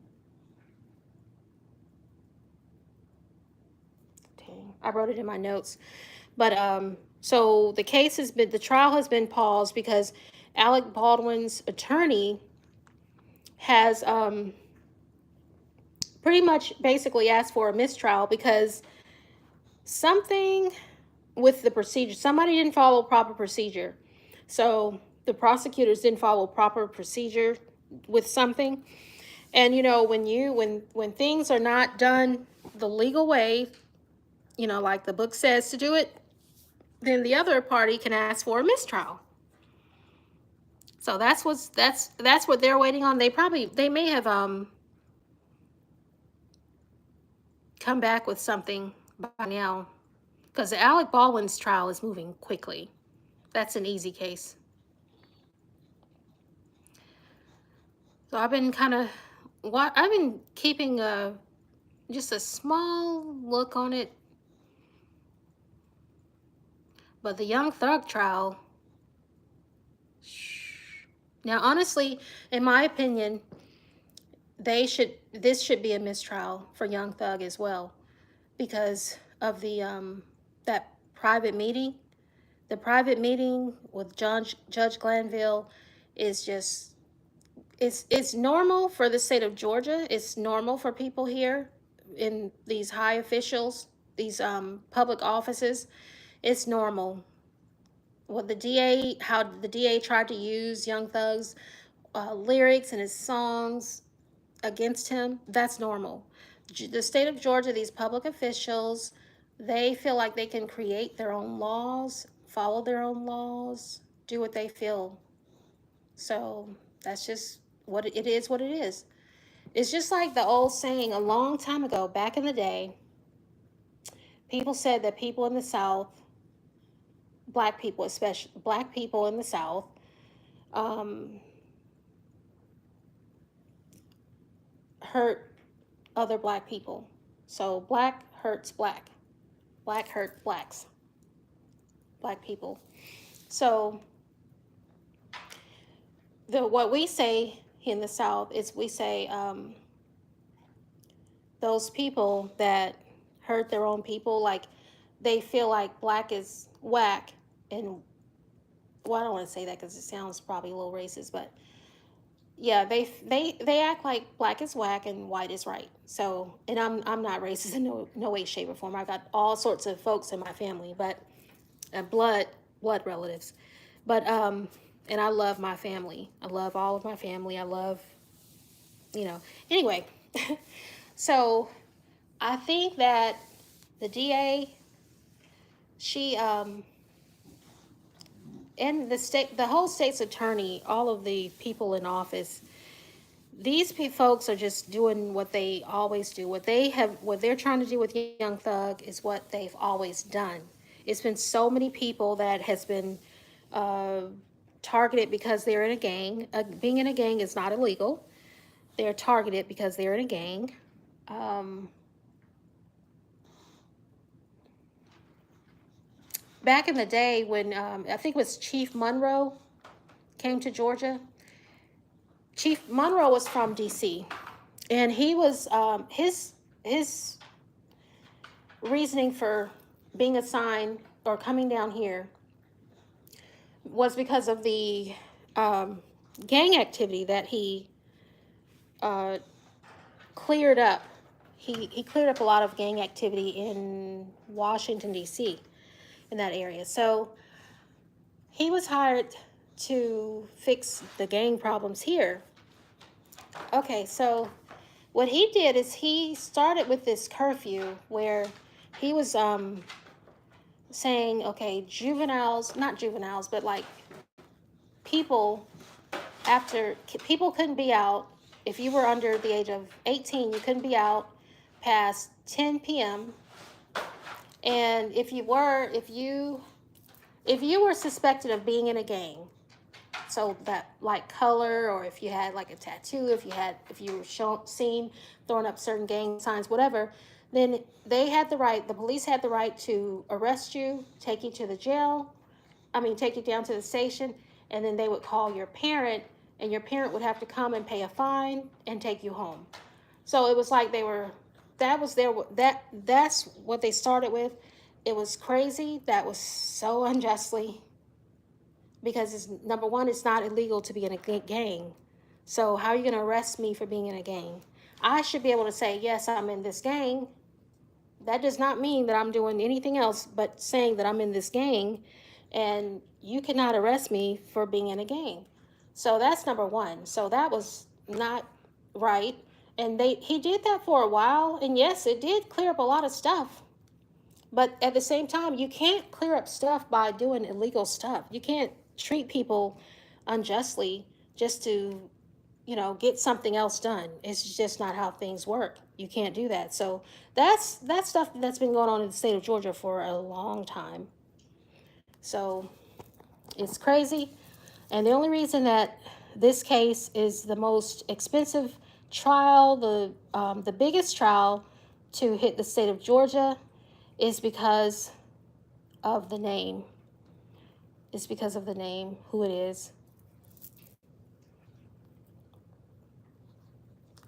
Dang, I wrote it in my notes, but so the trial has been paused because Alec Baldwin's attorney has pretty much basically asked for a mistrial because something with the procedure, somebody didn't follow proper procedure. So the prosecutors didn't follow proper procedure with something. And when things are not done the legal way, like the book says to do it, then the other party can ask for a mistrial. So that's what they're waiting on. They may have come back with something by now, because Alec Baldwin's trial is moving quickly. That's an easy case. So I've been keeping just a small look on it. But the Young Thug trial, now honestly, in my opinion, this should be a mistrial for Young Thug as well, because of the that private meeting. The private meeting with Judge Glanville is just it's normal for the state of Georgia. It's normal for people here in these high officials, these public offices. It's normal. How the DA tried to use Young Thug's lyrics and his songs against him, that's normal. The state of Georgia, these public officials, they feel like they can create their own laws, follow their own laws, do what they feel. So that's just what it is, what it is. It's just like the old saying a long time ago, back in the day, people said that people in the South, black people, especially black people in the South, um, hurt other black people. So black hurts black. Black hurt black people. So what we say in the South is we say those people that hurt their own people, like they feel like black is whack, and well, I don't want to say that because it sounds probably a little racist, but yeah, they act like black is whack and white is right. So, and I'm not racist in no way, shape, or form. I've got all sorts of folks in my family, but blood blood relatives. But and I love my family. I love all of my family. I love, you know. Anyway, so I think that the DA, she and the whole state's attorney, all of the people in office, these folks are just doing what they always do. What they're trying to do with Young Thug is what they've always done. It's been so many people that has been uh, targeted because they're in a gang. Being in a gang is not illegal. They're targeted because they're in a gang. Um, Back in the day when I think it was Chief Monroe came to Georgia. Chief Monroe was from D.C. and he was his reasoning for being assigned or coming down here was because of the um, gang activity that he uh, cleared up. He cleared up a lot of gang activity in Washington, D.C., in that area. So he was hired to fix the gang problems here. Okay, so what he did is he started with this curfew where he was saying, okay, juveniles, not juveniles, but like people people couldn't be out. If you were under the age of 18, you couldn't be out past 10 p.m. And if you were suspected of being in a gang, so that like color, or if you had like a tattoo, if you were seen throwing up certain gang signs, whatever, then the police had the right to arrest you, take you to the jail, take you down to the station, and then they would call your parent, and your parent would have to come and pay a fine and take you home. So it was like that's what they started with. It was crazy. That was so unjustly, because it's number one, it's not illegal to be in a gang. So how are you going to arrest me for being in a gang? I should be able to say, yes, I'm in this gang. That does not mean that I'm doing anything else but saying that I'm in this gang, and you cannot arrest me for being in a gang. So that's number one. So that was not right. And he did that for a while, and yes, it did clear up a lot of stuff. But at the same time, you can't clear up stuff by doing illegal stuff. You can't treat people unjustly just to, get something else done. It's just not how things work. You can't do that. So that's stuff that's been going on in the state of Georgia for a long time. So it's crazy. And the only reason that this case is the most expensive trial, the biggest trial to hit the state of Georgia, is because of the name. It's because of the name, who it is.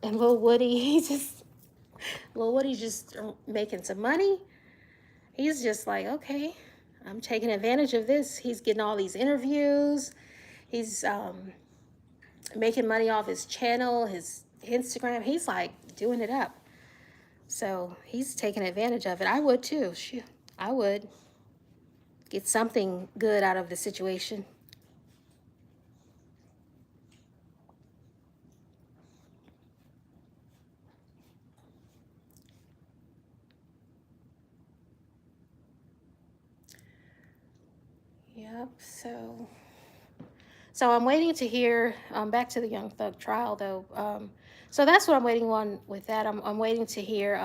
And Lil Woody's just making some money. He's just like, okay, I'm taking advantage of this. He's getting all these interviews. He's making money off his channel, his Instagram. He's like doing it up. So he's taking advantage of it. I would too. Shoot, I would get something good out of the situation. Yep. So I'm waiting to hear. Back to the Young Thug trial, though. So that's what I'm waiting on with that. I'm waiting to hear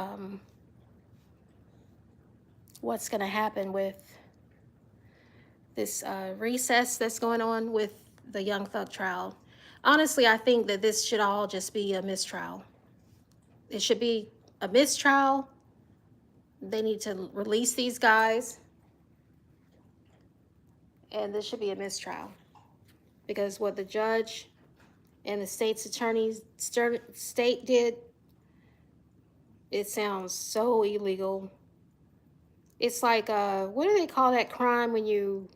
what's going to happen with this recess that's going on with the Young Thug trial. Honestly, I think that this should all just be a mistrial. It should be a mistrial. They need to release these guys, and this should be a mistrial, because what the judge and the state's attorney's state did, it sounds so illegal. It's like what do they call that crime when you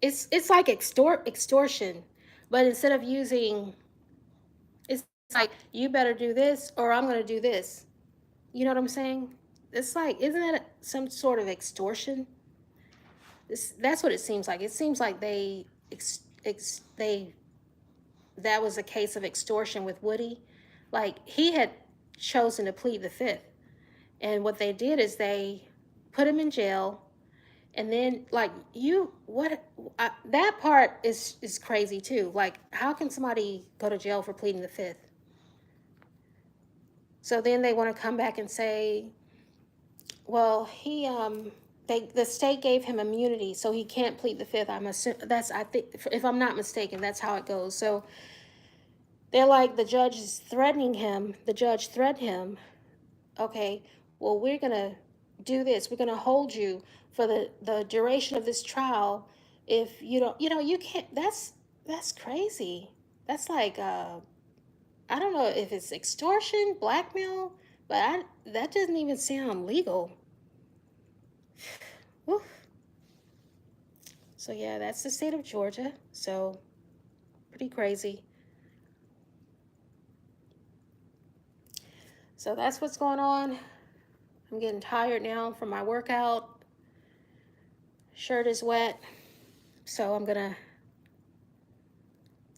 it's like extortion, but instead of using, it's like, you better do this or I'm going to do this. You know what I'm saying? it's like, isn't that some sort of extortion? That's what it seems like. It seems like they that was a case of extortion with Woody. Like, he had chosen to plead the fifth, and what they did is they put him in jail, and then like that part is crazy too. Like, how can somebody go to jail for pleading the fifth? So then they want to come back and say, well, the state gave him immunity, so he can't plead the fifth. I think, if I'm not mistaken, that's how it goes. So they're like, the judge is threatening him. The judge threatened him. Okay, well, we're gonna do this. We're gonna hold you for the duration of this trial. If you don't, you can't. That's crazy. That's like, I don't know if it's extortion, blackmail, but that doesn't even sound legal. Whew. So yeah, that's the state of Georgia. So pretty crazy. So that's what's going on. I'm getting tired now from my workout. Shirt is wet. So I'm gonna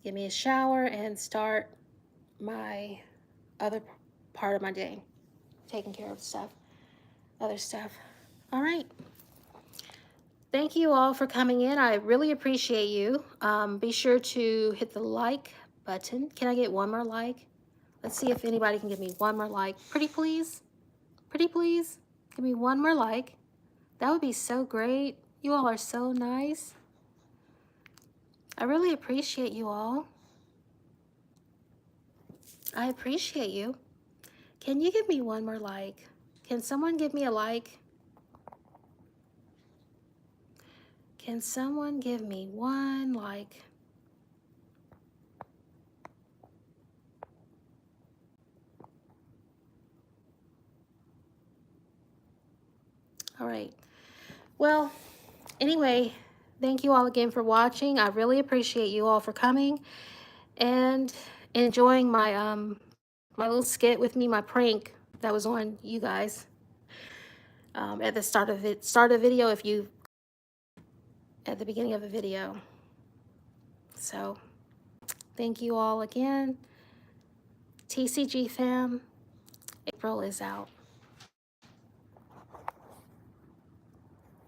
get me a shower and start my other part of my day, taking care of other stuff. All right. Thank you all for coming in. I really appreciate you. Be sure to hit the like button. Can I get one more like? Let's see if anybody can give me one more like. Pretty please? Pretty please? Give me one more like. That would be so great. You all are so nice. I really appreciate you all. I appreciate you. Can you give me one more like? Can someone give me a like? Can someone give me one like? All right. Well, anyway, thank you all again for watching. I really appreciate you all for coming and enjoying my little skit with me, my prank that was on you guys at the start of the video, if you at the beginning of the video. So thank you all again. TCG fam, April is out.